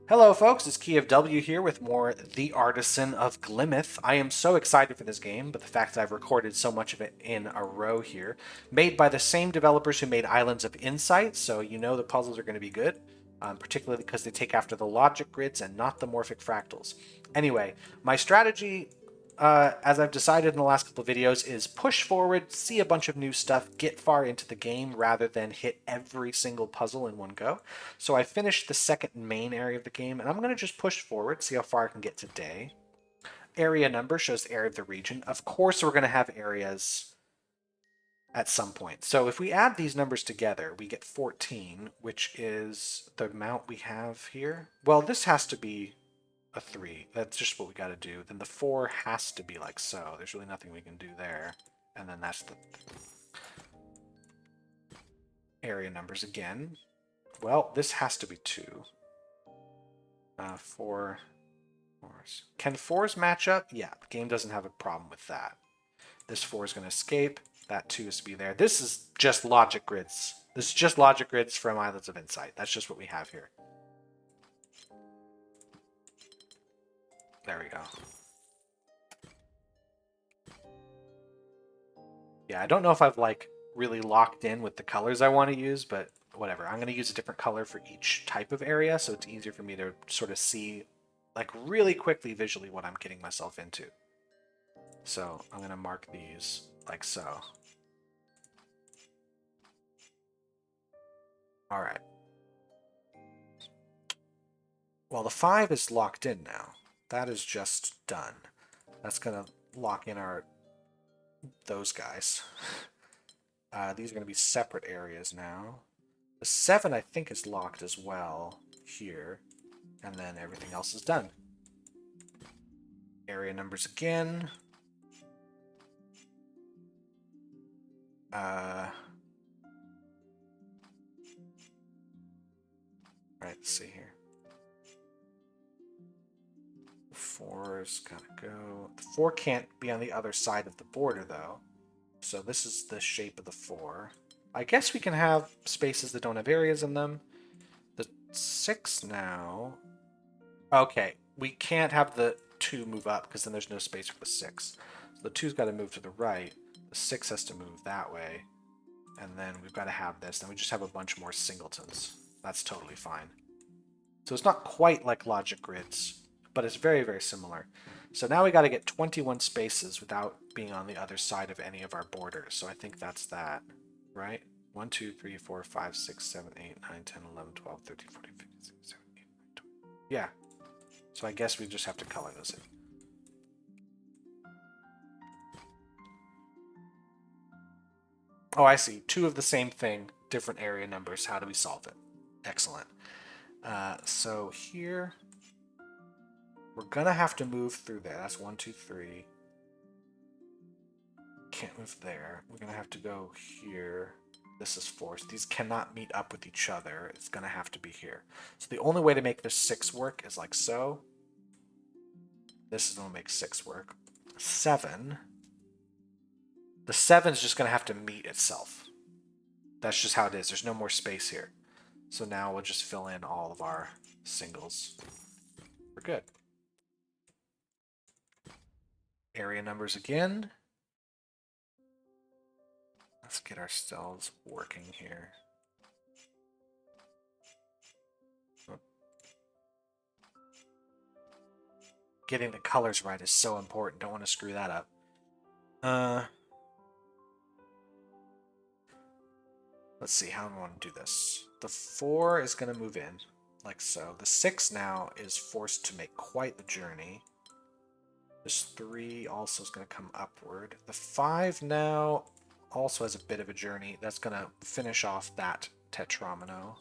Hello folks, it's Key of W here with more The Artisan of Glimmith. I am so excited for this game, but the fact that I've recorded so much of it in a row here, made by the same developers who made Islands of Insight, so you know the puzzles are going to be good, particularly because they take after the logic grids and not the morphic fractals. Anyway, my strategy, as I've decided in the last couple of videos, is push forward, see a bunch of new stuff, get far into the game rather than hit every single puzzle in one go. So I finished the second main area of the game, and I'm going to just push forward, see how far I can get today. Area number shows the area of the region. Of course, we're going to have areas at some point. So if we add these numbers together, we get 14, which is the amount we have here. Well, this has to be a 3. That's just what we got to do. Then the 4 has to be like so. There's really nothing we can do there. And then that's the area numbers again. Well, this has to be 2. 4. 4s. Can 4s match up? Yeah, the game doesn't have a problem with that. This 4 is going to escape. That 2 is to be there. This is just logic grids. This is just logic grids from Islands of Insight. That's just what we have here. There we go. Yeah, I don't know if I've like really locked in with the colors I want to use, but whatever. I'm going to use a different color for each type of area, so it's easier for me to sort of see like really quickly visually what I'm getting myself into. So I'm going to mark these like so. All right. Well, the 5 is locked in now. That is just done. That's going to lock in those guys. These are going to be separate areas now. The 7, I think, is locked as well here. And then everything else is done. Area numbers again. All right, let's see here. 4's gotta go. The 4 can't be on the other side of the border, though. So this is the shape of the 4. I guess we can have spaces that don't have areas in them. The 6 now... Okay, we can't have the 2 move up because then there's no space for the 6. So the 2's got to move to the right. The 6 has to move that way. And then we've got to have this. Then we just have a bunch more singletons. That's totally fine. So it's not quite like logic grids, but it's very, very similar. So now we got to get 21 spaces without being on the other side of any of our borders. So I think that's that, right? 1, 2, 3, 4, 5, 6, 7, 8, 9, 10, 11, 12, 13, 14, 15, 16, 17, 18, 19, 20. Yeah. So I guess we just have to color those in. Oh, I see. 2 of the same thing, different area numbers. How do we solve it? Excellent. So here, we're going to have to move through there. That's 1, 2, 3. Can't move there. We're going to have to go here. This is 4. So these cannot meet up with each other. It's going to have to be here. So the only way to make this 6 work is like so. This is going to make 6 work. 7. The 7 is just going to have to meet itself. That's just how it is. There's no more space here. So now we'll just fill in all of our singles. We're good. Area numbers again. Let's get ourselves working here. Getting the colors right is so important. Don't want to screw that up. Let's see, how do I want to do this? The 4 is going to move in, like so. The 6 now is forced to make quite the journey. This 3 also is going to come upward. The 5 now also has a bit of a journey. That's going to finish off that tetramino.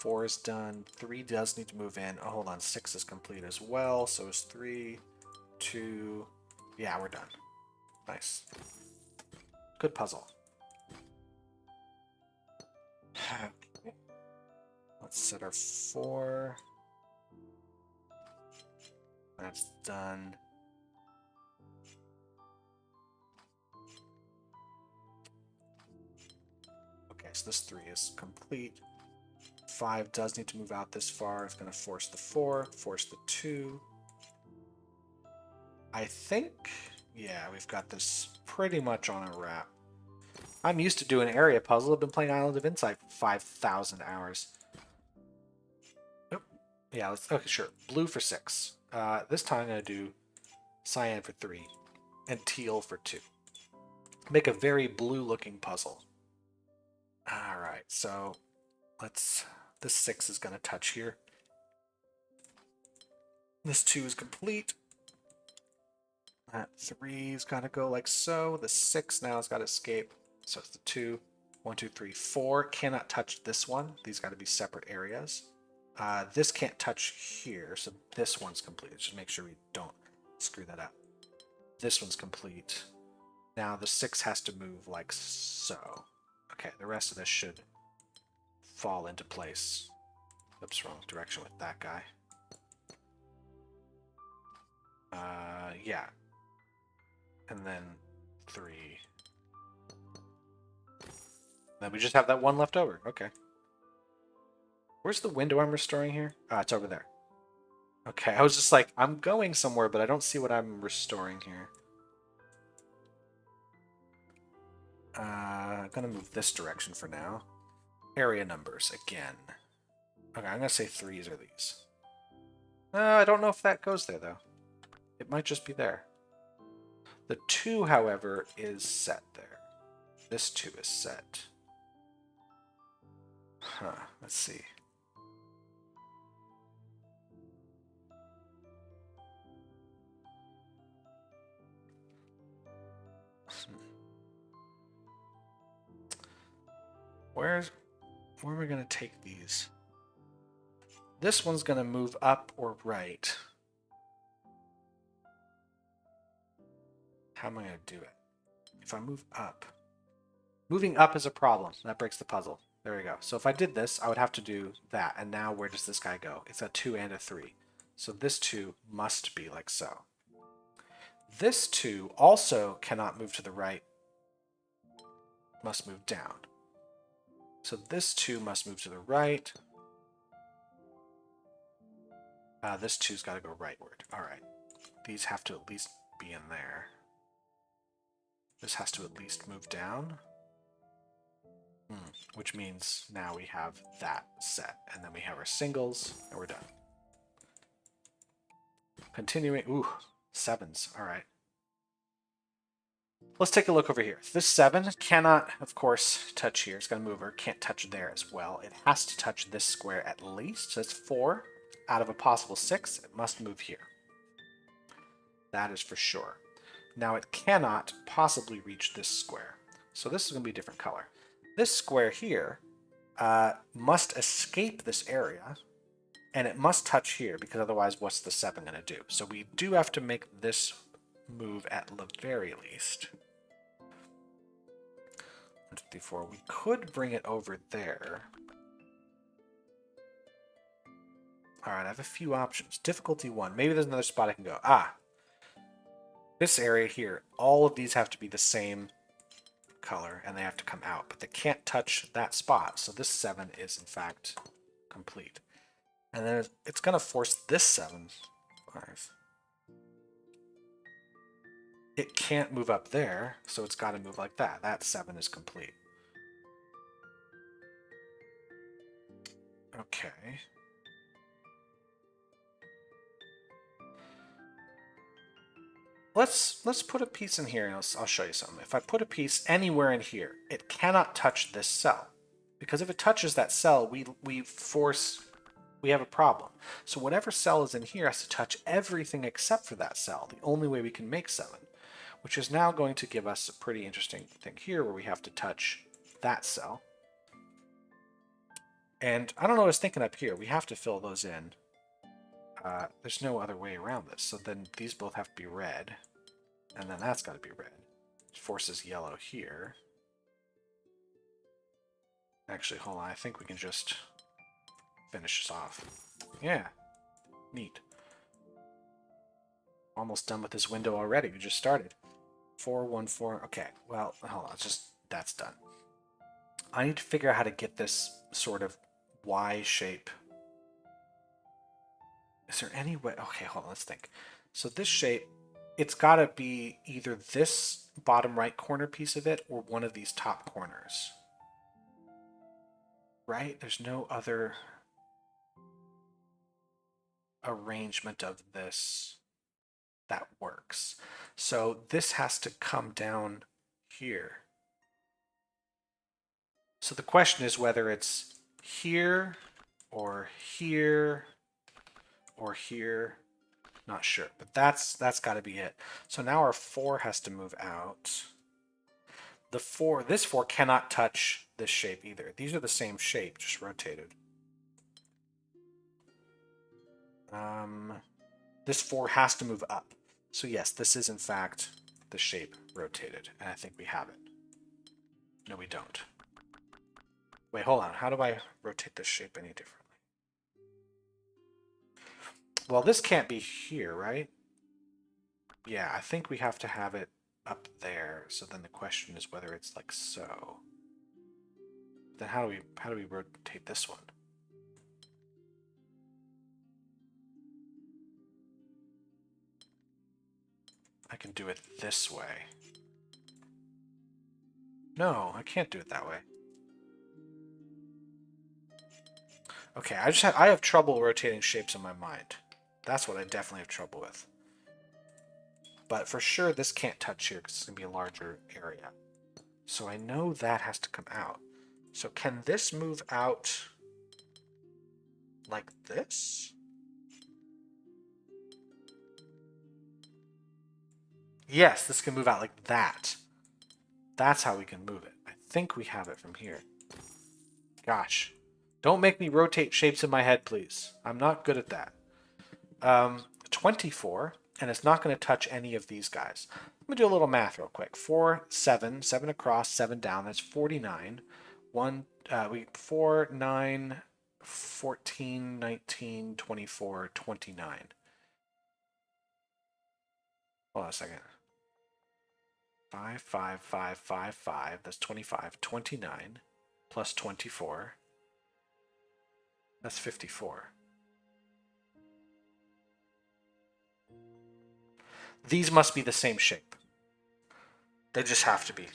4 is done. 3 does need to move in. Oh, hold on. 6 is complete as well. So is 3, 2. Yeah, we're done. Nice. Good puzzle. Okay. Let's set our 4. That's done. Okay, so this 3 is complete. 5 does need to move out this far. It's going to force the 4, force the 2. I think, yeah, we've got this pretty much on a wrap. I'm used to doing area puzzle. I've been playing Island of Insight for 5,000 hours. Oh, yeah, let's, okay, sure. Blue for 6. This time I'm going to do cyan for 3 and teal for 2. Make a very blue-looking puzzle. All right, so let's... This 6 is going to touch here. This 2 is complete. That 3's got to go like so. The 6 now has got to escape. So it's the 2. 1, 2, 3, 4. Cannot touch this one. These got to be separate areas. This can't touch here, so this one's complete. Just make sure we don't screw that up. This one's complete. Now the 6 has to move like so. Okay, the rest of this should fall into place. Oops, wrong direction with that guy. Yeah. And then 3. Then we just have that one left over. Okay. Where's the window I'm restoring here? Ah, it's over there. Okay, I was just like, I'm going somewhere, but I don't see what I'm restoring here. I'm going to move this direction for now. Area numbers again. Okay, I'm going to say 3s are these. I don't know if that goes there, though. It might just be there. The 2, however, is set there. This 2 is set. Huh, let's see. Where are we going to take these? This one's going to move up or right. How am I going to do it? If I move up. Moving up is a problem. That breaks the puzzle. There we go. So if I did this, I would have to do that. And now where does this guy go? It's a 2 and a 3. So this 2 must be like so. This 2 also cannot move to the right. Must move down. So this 2 must move to the right. This 2's got to go rightward. All right. These have to at least be in there. This has to at least move down. Which means now we have that set. And then we have our singles, and we're done. Continuing. Ooh, 7s. All right. Let's take a look over here. This 7 cannot, of course, touch here. It's going to move over. Can't touch there as well. It has to touch this square at least. So that's 4 out of a possible 6. It must move here. That is for sure. Now it cannot possibly reach this square. So this is going to be a different color. This square here must escape this area, and it must touch here, because otherwise what's the 7 going to do? So we do have to make this move at the very least. 1, 2, 3, 4. We could bring it over there. All right, I have a few options. Difficulty 1. Maybe there's another spot I can go. This area here. All of these have to be the same color, and they have to come out, but they can't touch that spot. So this 7 is, in fact, complete. And then it's going to force this 7. 5. It can't move up there, so it's got to move like that. That 7 is complete. Okay. Let's put a piece in here, and I'll show you something. If I put a piece anywhere in here, it cannot touch this cell. Because if it touches that cell, we have a problem. So whatever cell is in here has to touch everything except for that cell. The only way we can make 7. Which is now going to give us a pretty interesting thing here where we have to touch that cell. And I don't know what I was thinking up here. We have to fill those in. There's no other way around this. So then these both have to be red. And then that's got to be red. It forces yellow here. Actually, hold on. I think we can just finish this off. Yeah. Neat. Almost done with this window already. We just started. 4, 1, 4. Okay. Well, hold on. That's done. I need to figure out how to get this sort of Y shape. Is there any way? Okay, hold on, let's think. So this shape, it's got to be either this bottom right corner piece of it or one of these top corners. Right? There's no other arrangement of this that works. So this has to come down here. So the question is whether it's here or here or here. Not sure, but that's got to be it. So now our 4 has to move out. This 4 cannot touch this shape either. These are the same shape, just rotated. This 4 has to move up. So yes, this is in fact the shape rotated, and I think we have it. No, we don't. Wait, hold on. How do I rotate this shape any differently? Well, this can't be here, right? Yeah, I think we have to have it up there. So then the question is whether it's like so. Then how do we rotate this one? I can do it this way. No, I can't do it that way. Okay, I have trouble rotating shapes in my mind. That's what I definitely have trouble with. But for sure, this can't touch here because it's going to be a larger area. So I know that has to come out. So can this move out like this? Yes, this can move out like that. That's how we can move it. I think we have it from here. Gosh. Don't make me rotate shapes in my head, please. I'm not good at that. 24, and it's not going to touch any of these guys. I'm going to do a little math real quick. 4, 7, 7 across, 7 down. That's 49. 4, 9, 14, 19, 24, 29. Hold on a second. 5, 5, 5, 5, 5. That's 25. 29 plus 24. That's 54. These must be the same shape. They just have to be.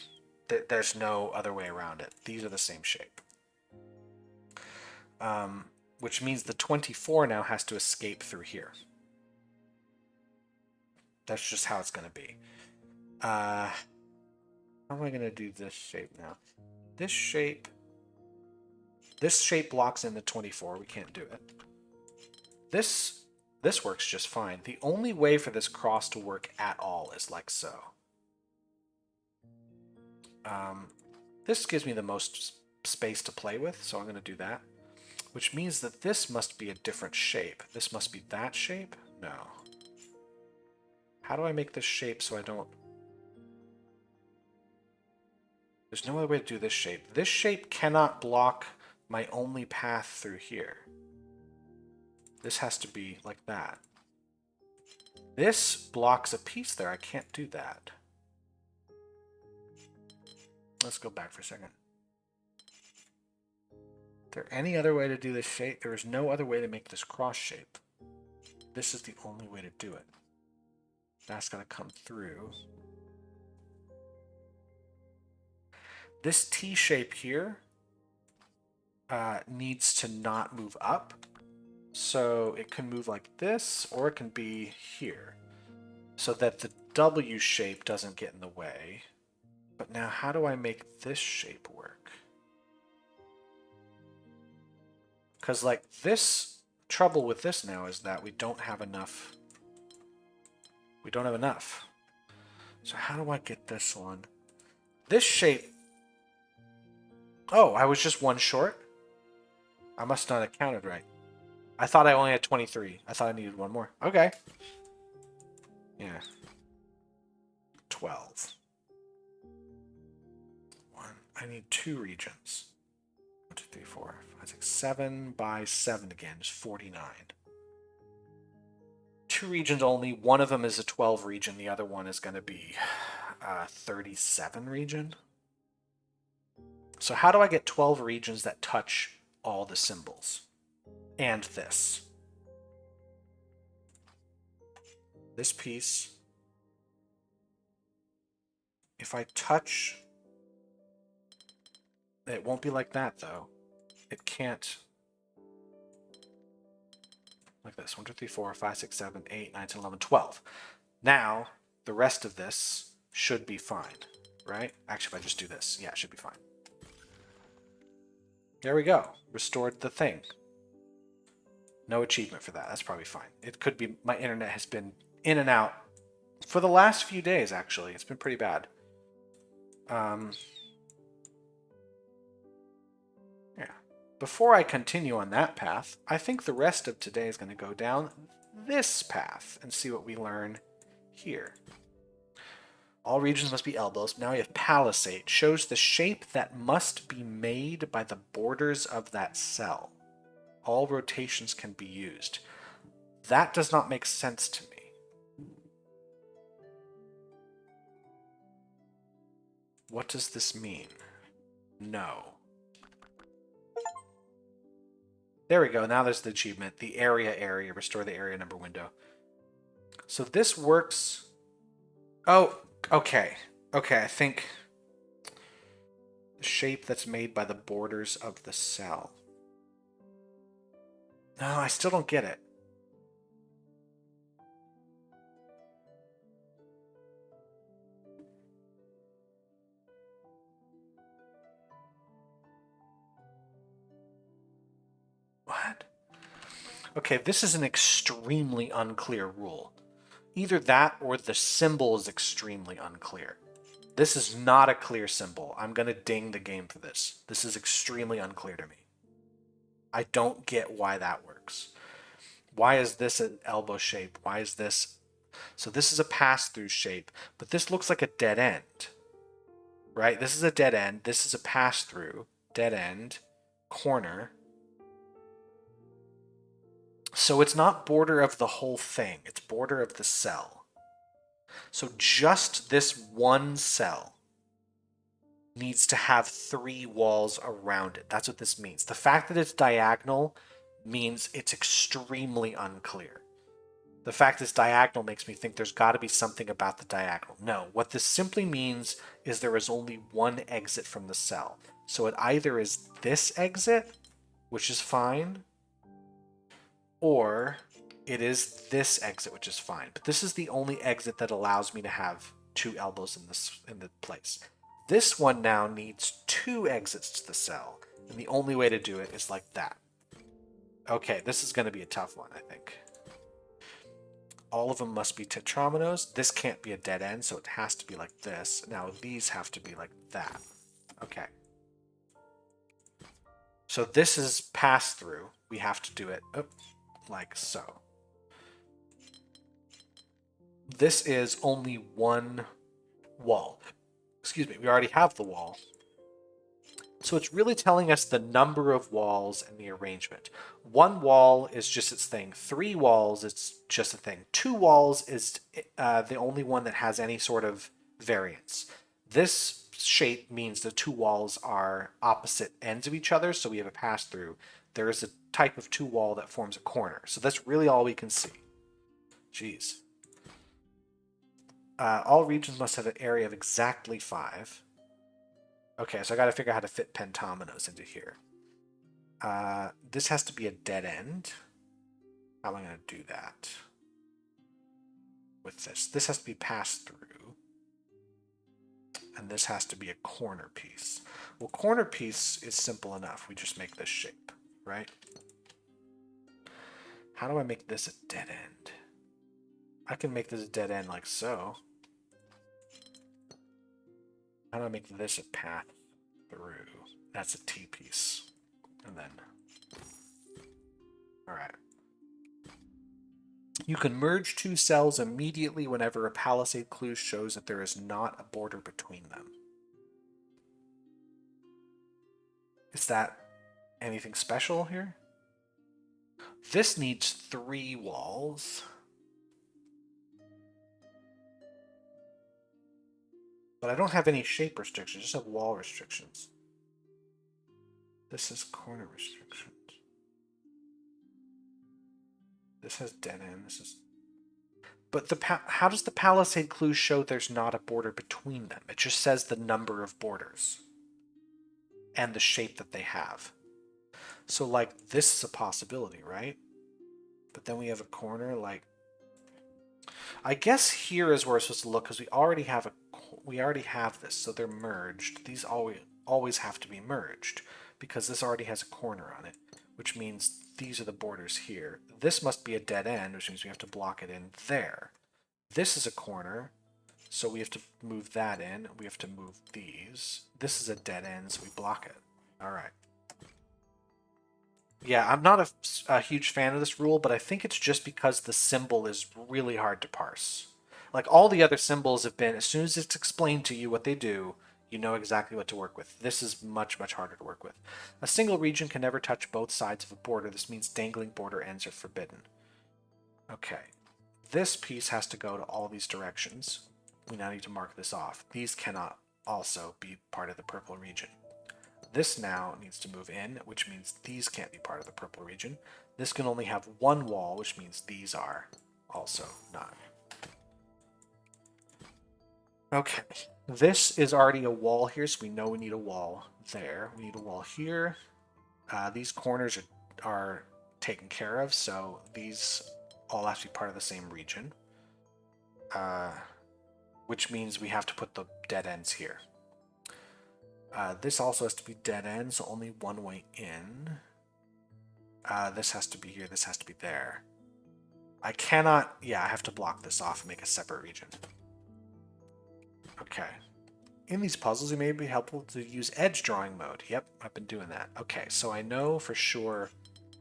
There's no other way around it. These are the same shape. Which means the 24 now has to escape through here. That's just how it's going to be. How am I going to do this shape now? This shape locks in the 24. We can't do it. This works just fine. The only way for this cross to work at all is like so. This gives me the most space to play with, so I'm going to do that. Which means that this must be a different shape. This must be that shape? No. How do I make this shape so I don't... There's no other way to do this shape. This shape cannot block my only path through here. This has to be like that. This blocks a piece there. I can't do that. Let's go back for a second. Is there any other way to do this shape? There is no other way to make this cross shape. This is the only way to do it. That's got to come through. This T shape here needs to not move up. So it can move like this, or it can be here. So that the W shape doesn't get in the way. But now how do I make this shape work? Because like this, trouble with this now is that we don't have enough. We don't have enough. So how do I get this one? This shape. Oh, I was just one short? I must not have counted right. I thought I only had 23. I thought I needed one more. Okay. Yeah. 12. I need 2 regions. 1, 2, 3, 4, 5, 6, 7 by 7 again is 49. 2 regions only. One of them is a 12 region. The other one is going to be a 37 region. So how do I get 12 regions that touch all the symbols. And this. This piece. If I touch... It won't be like that, though. It can't... Like this. 1, 2, 3, 4, 5, 6, 7, 8, 9, 10, 11, 12. Now, the rest of this should be fine, right? Actually, if I just do this, yeah, it should be fine. There we go. Restored the thing. No achievement for that. That's probably fine. It could be my internet has been in and out for the last few days, actually. It's been pretty bad. Yeah. Before I continue on that path, I think the rest of today is going to go down this path and see what we learn here. All regions must be elbows. Now we have Palisade. Shows the shape that must be made by the borders of that cell. All rotations can be used. That does not make sense to me. What does this mean? No. There we go. Now there's the achievement. The area. Restore the area number window. So this works... Oh, okay. Okay, I think... The shape that's made by the borders of the cell. No, I still don't get it. What? Okay, this is an extremely unclear rule. Either that or the symbol is extremely unclear. This is not a clear symbol. I'm going to ding the game for this. This is extremely unclear to me. I don't get why that works. Why is this an elbow shape? Why is this... So this is a pass-through shape, but this looks like a dead end. Right? This is a dead end. This is a pass-through. Dead end. Corner. So it's not border of the whole thing. It's border of the cell. So just this one cell needs to have 3 walls around it. That's what this means. The fact that it's diagonal means it's extremely unclear. The fact it's diagonal makes me think there's got to be something about the diagonal. No, what this simply means is there is only one exit from the cell. So it either is this exit, which is fine, or it is this exit, which is fine. But this is the only exit that allows me to have 2 elbows in the place. This one now needs 2 exits to the cell, and the only way to do it is like that. Okay, this is going to be a tough one, I think. All of them must be tetrominoes. This can't be a dead end, so it has to be like this. Now these have to be like that. Okay. So this is pass-through. We have to do it like so. This is only one wall. Excuse me, we already have the wall. So it's really telling us the number of walls and the arrangement. 1 wall is just its thing. 3 walls, it's just a thing. 2 walls is the only one that has any sort of variance. This shape means the 2 walls are opposite ends of each other, so we have a pass-through. There is a type of 2 wall that forms a corner. So that's really all we can see. Jeez. All regions must have an area of exactly 5. Okay, so I got to figure out how to fit pentominoes into here. This has to be a dead end. How am I going to do that? With this. This has to be passed through. And this has to be a corner piece. Well, corner piece is simple enough. We just make this shape, right? How do I make this a dead end? I can make this a dead end like so. How do I make this a path through? That's a T-piece. And then... Alright. You can merge 2 cells immediately whenever a palisade clue shows that there is not a border between them. Is that anything special here? This needs 3 walls. But I don't have any shape restrictions, I just have wall restrictions. This is corner restrictions. This has dead end. This is. But how does the Palisade clue show there's not a border between them? It just says the number of borders and the shape that they have. So, like, this is a possibility, right? But then we have a corner, like... I guess here is where we're supposed to look, because we already have this, so they're merged. These always have to be merged, because this already has a corner on it, which means these are the borders here. This must be a dead end, which means we have to block it in there. This is a corner, so we have to move that in. We have to move these. This is a dead end, so we block it. All right. Yeah, I'm not a huge fan of this rule, but I think it's just because the symbol is really hard to parse. Like, all the other symbols have been, as soon as it's explained to you what they do, you know exactly what to work with. This is much, much harder to work with. A single region can never touch both sides of a border. This means dangling border ends are forbidden. Okay. This piece has to go to all these directions. We now need to mark this off. These cannot also be part of the purple region. This now needs to move in, which means these can't be part of the purple region. This can only have one wall, which means these are also not. Okay, this is already a wall here, so we know we need a wall there. We need a wall here. These corners are taken care of, so these all have to be part of the same region. Which means we have to put the dead ends here. This also has to be dead end, so only one way in. This has to be here, this has to be there. I cannot, yeah, I have to block this off and make a separate region. Okay. In these puzzles, it may be helpful to use edge drawing mode. Yep, I've been doing that. Okay, so I know for sure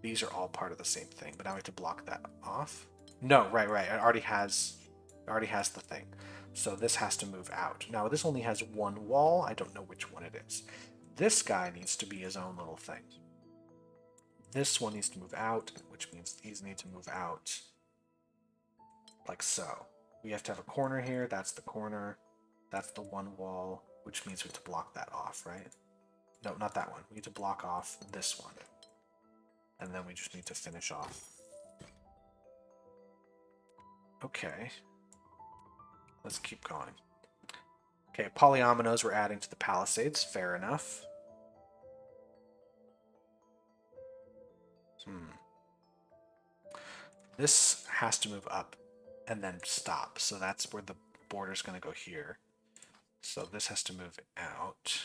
these are all part of the same thing, but now I have to block that off. No, right, it already has the thing. So this has to move out. Now this only has one wall. I don't know which one it is. This guy needs to be his own little thing. This one needs to move out, which means these need to move out like so. We have to have a corner here. That's the corner. That's the one wall, which means we have to block that off, right? No, not that one. We need to block off this one. And then we just need to finish off. Okay. Let's keep going. Okay, polyominoes we're adding to the Palisades. Fair enough. This has to move up and then stop. So that's where the border's going to go here. So this has to move out.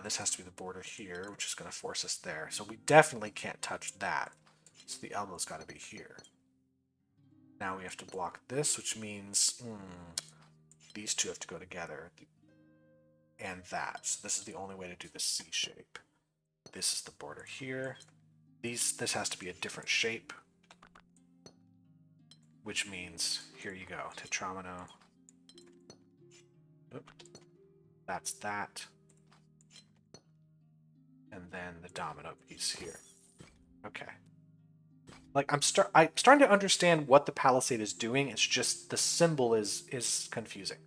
This has to be the border here, which is going to force us there. So we definitely can't touch that. So the elbow's got to be here. Now we have to block this, which means these two have to go together. And that. So this is the only way to do the C shape. This is the border here. This has to be a different shape. Which means, here you go, tetromino. Oop. That's that. And then the domino piece here. Okay. Like, I'm starting to understand what the Palisade is doing. It's just the symbol is confusing.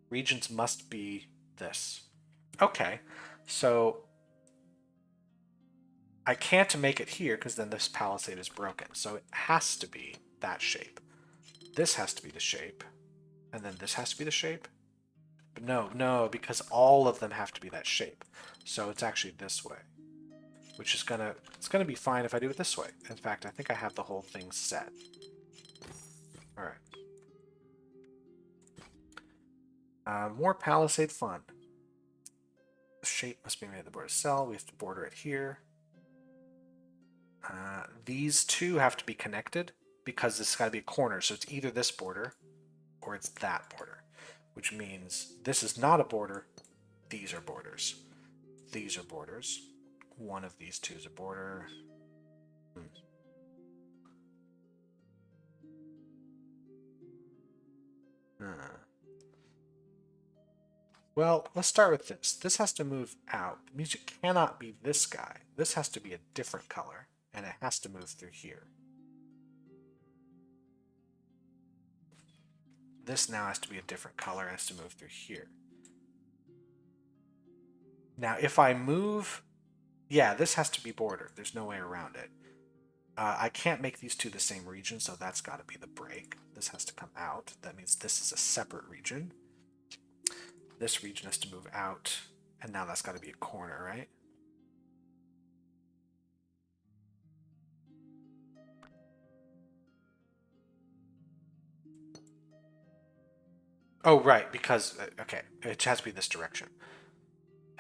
Regions must be this. Okay, so I can't make it here because then this Palisade is broken. So it has to be that shape. This has to be the shape. And then this has to be the shape. But no, because all of them have to be that shape. So it's actually this way. Which is it's gonna be fine if I do it this way. In fact, I think I have the whole thing set. Alright. More Palisade fun. The shape must be made of the border cell. We have to border it here. These two have to be connected because this has got to be a corner. So it's either this border or it's that border. Which means this is not a border. These are borders. These are borders. One of these two is a border. Well, let's start with this. This has to move out. It means it cannot be this guy. This has to be a different color, and it has to move through here. This now has to be a different color. It has to move through here. Now, if I move, yeah, this has to be bordered. There's no way around it. I can't make these two the same region, so that's got to be the break. This has to come out. That means this is a separate region. This region has to move out, and now that's got to be a corner, right? Oh, right, because, okay, it has to be this direction.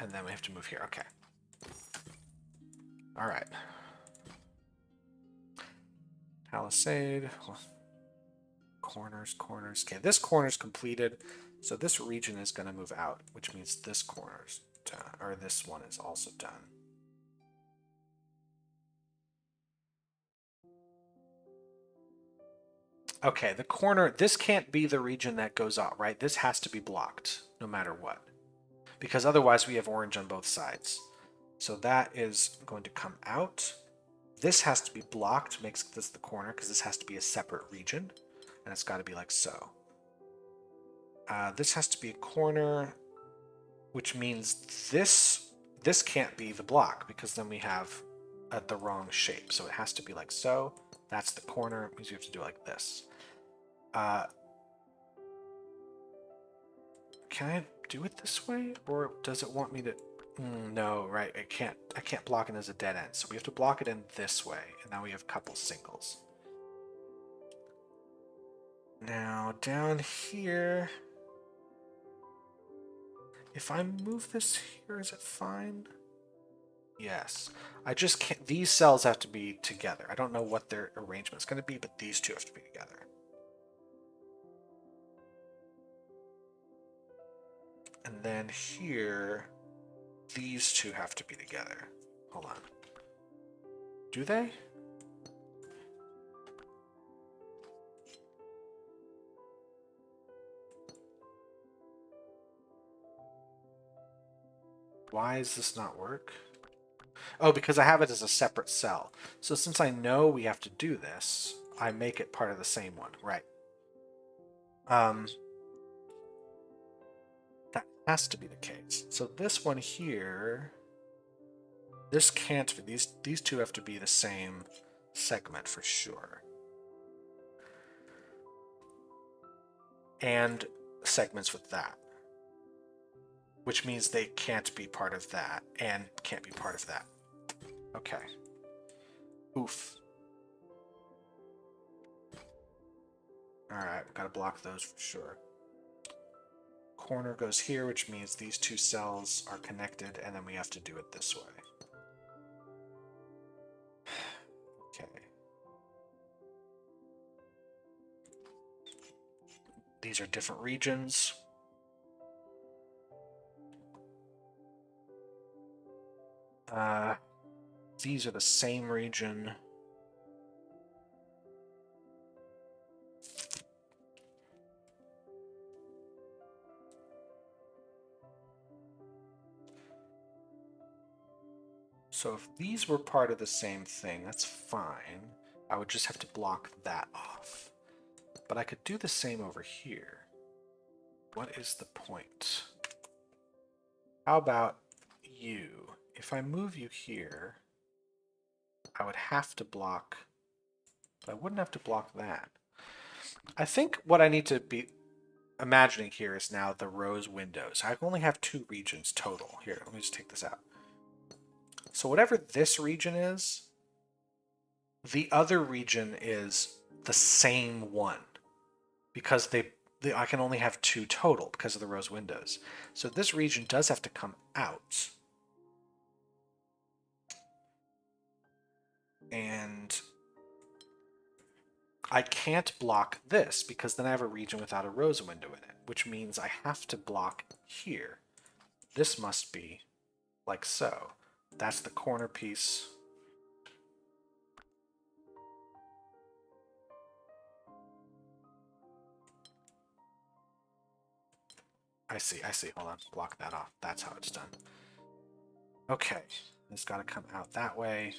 And then we have to move here, okay. All right. Palisade. Corners, corners. Okay, this corner's completed, so this region is going to move out, which means this corner's done, or this one is also done. Okay, the corner, this can't be the region that goes out, right? This has to be blocked, no matter what. Because otherwise we have orange on both sides. So that is going to come out. This has to be blocked, makes this the corner, because this has to be a separate region. And it's got to be like so. This has to be a corner, which means this can't be the block, because then we have the wrong shape. So it has to be like so. That's the corner. It means we have to do it like this. Can I do it this way, or does it want me to? No, right? I can't block it as a dead end. So we have to block it in this way, and now we have couple singles. Now down here, if I move this here, is it fine? Yes. I just can't. These cells have to be together. I don't know what their arrangement is going to be, but these two have to be together. And then here, these two have to be together. Hold on. Do they? Why does this not work? Oh, because I have it as a separate cell. So since I know we have to do this, I make it part of the same one. Right. That has to be the case. So this one here, this can't be. These two have to be the same segment for sure. And segments with that. Which means they can't be part of that and can't be part of that. Okay. Oof. Alright, we've got to block those for sure. Corner goes here, which means these two cells are connected, and then we have to do it this way. Okay. These are different regions. These are the same region. So if these were part of the same thing, that's fine. I would just have to block that off. But I could do the same over here. What is the point? How about you? If I move you here, I would have to block, but I wouldn't have to block that. I think what I need to be imagining here is now the rose windows. I only have 2 regions total. Here, let me just take this out. So whatever this region is, the other region is the same one, because I can only have 2 total because of the rose windows. So this region does have to come out. And I can't block this because then I have a region without a rose window in it, which means I have to block here. This must be like so. That's the corner piece. I see. Hold on. Block that off. That's how it's done. Okay. It's got to come out that way.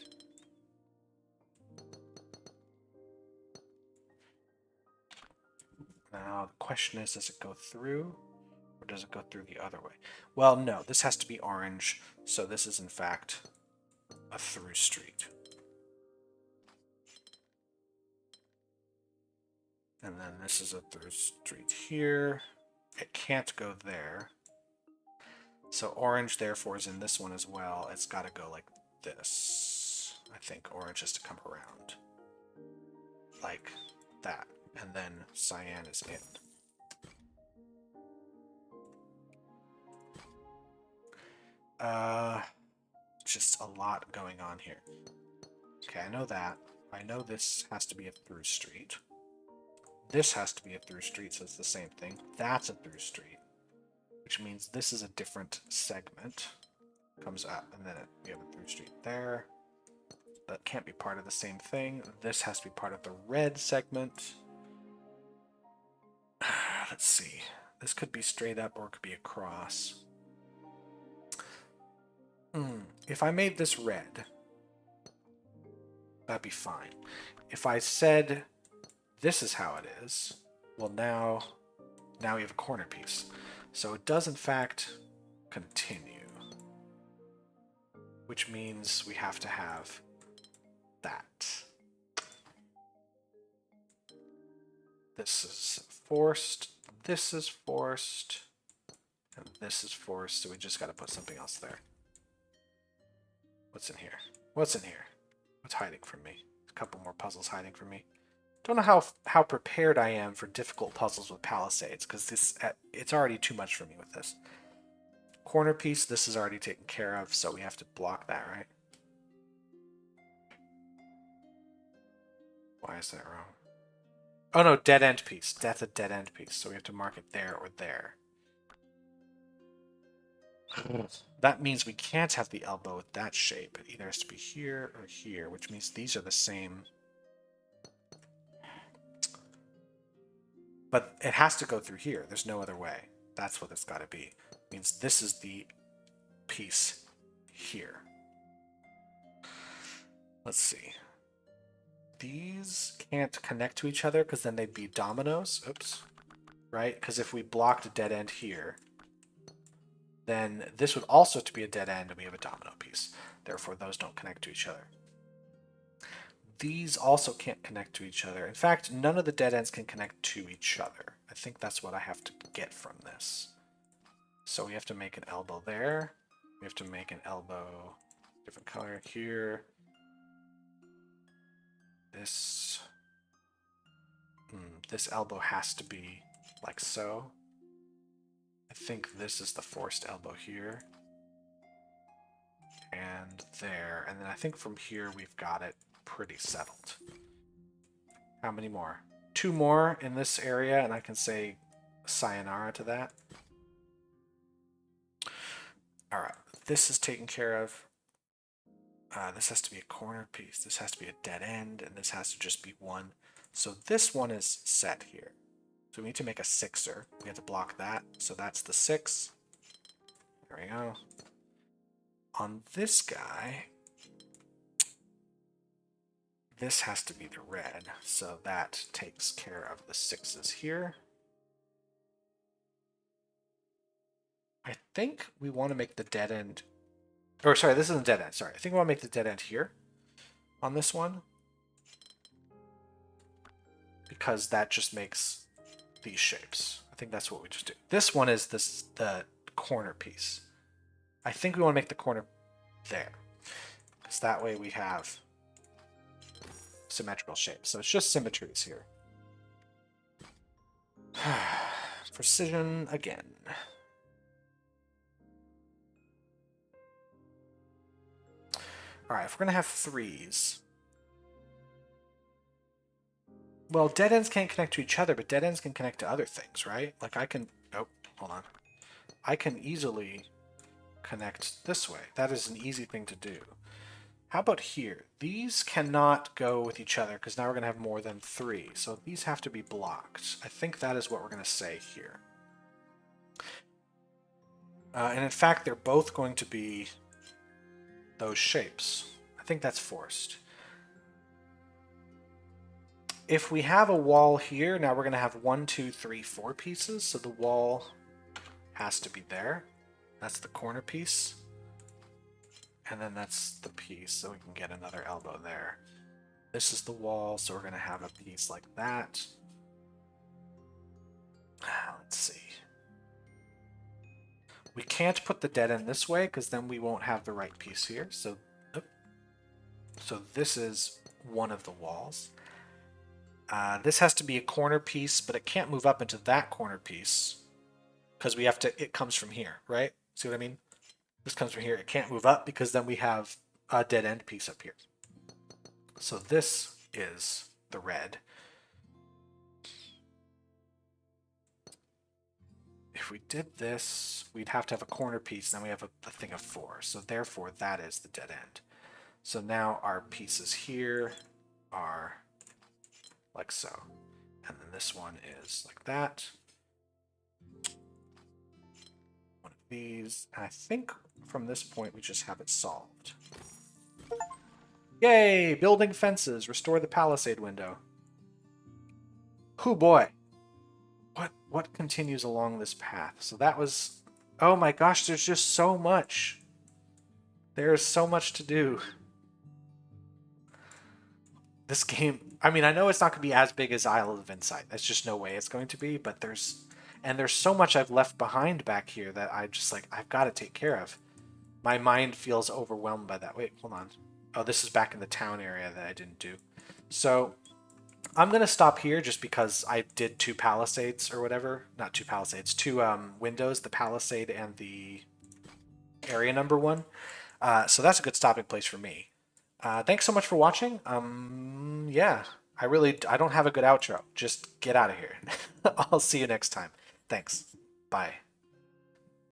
Now, the question is, does it go through? Or does it go through the other way? Well, no, this has to be orange, so this is in fact a through street. And then this is a through street here. It can't go there. So orange, therefore, is in this one as well. It's got to go like this. I think orange has to come around. Like that. And then cyan is in. Just a lot going on here. Okay, I know that. I know this has to be a through street. This has to be a through street, so it's the same thing. That's a through street, which means this is a different segment. Comes up, and then we have a through street there. That can't be part of the same thing. This has to be part of the red segment. Let's see. This could be straight up or it could be across. If I made this red, that'd be fine. If I said this is how it is, well now we have a corner piece. So it does in fact continue, which means we have to have that. This is forced, this is forced, and this is forced, so we just got to put something else there. What's in here? What's in here? What's hiding from me? A couple more puzzles hiding from me. Don't know how prepared I am for difficult puzzles with Palisades, because it's already too much for me with this. Corner piece, this is already taken care of, so we have to block that, right? Why is that wrong? Oh no, dead end piece. That's a dead end piece, so we have to mark it there or there. That means we can't have the elbow with that shape. It either has to be here or here, which means these are the same. But it has to go through here. There's no other way. That's what it's got to be. It means this is the piece here. Let's see. These can't connect to each other because then they'd be dominoes. Oops. Right? Because if we blocked a dead end here, then this would also have to be a dead end and we have a domino piece. Therefore, those don't connect to each other. These also can't connect to each other. In fact, none of the dead ends can connect to each other. I think that's what I have to get from this. So we have to make an elbow there. We have to make an elbow, different color here. This elbow has to be like so. I think this is the forced elbow here. And there. And then I think from here we've got it pretty settled. How many more? 2 more in this area, and I can say sayonara to that. All right, this is taken care of. This has to be a corner piece. This has to be a dead end, and this has to just be one. So this one is set here. So we need to make a 6er. We have to block that. So that's the 6. There we go. On this guy, this has to be the red. So that takes care of the 6s here. I think we want to make the dead end. Or sorry, this isn't dead end. Sorry, I think we want to make the dead end here on this one. Because that just makes these shapes. I think that's what we just do. This one is the corner piece. I think we want to make the corner there. Because that way we have symmetrical shapes. So it's just symmetries here. Precision again. All right, if we're going to have 3s. Well, dead ends can't connect to each other, but dead ends can connect to other things, right? Like I can... Oh, hold on. I can easily connect this way. That is an easy thing to do. How about here? These cannot go with each other because now we're going to have more than 3. So these have to be blocked. I think that is what we're going to say here. And in fact, they're both going to be those shapes. I think that's forced. If we have a wall here, now we're going to have 1, 2, 3, 4 pieces. So the wall has to be there. That's the corner piece. And then that's the piece, so we can get another elbow there. This is the wall, so we're going to have a piece like that. Let's see. We can't put the dead end this way because then we won't have the right piece here. So this is one of the walls. This has to be a corner piece, but it can't move up into that corner piece because we have to, it comes from here, right? See what I mean? This comes from here. It can't move up because then we have a dead end piece up here. So this is the red. If we did this, we'd have to have a corner piece. Then we have a thing of 4. So therefore, that is the dead end. So now our pieces here are like so. And then this one is like that. One of these. And I think from this point, we just have it solved. Yay! Building fences. Restore the palisade window. Oh boy. What continues along this path? So that was... Oh my gosh, there's just so much. There's so much to do. This game... I mean, I know it's not going to be as big as Isle of Insight. There's just no way it's going to be, but there's... And there's so much I've left behind back here that I just like, I've got to take care of. My mind feels overwhelmed by that. Wait, hold on. Oh, this is back in the town area that I didn't do. So... I'm going to stop here just because I did 2 palisades or whatever. Not 2 palisades, 2 windows, the palisade and the area number 1. So that's a good stopping place for me. Thanks so much for watching. Yeah, I don't have a good outro. Just get out of here. I'll see you next time. Thanks. Bye.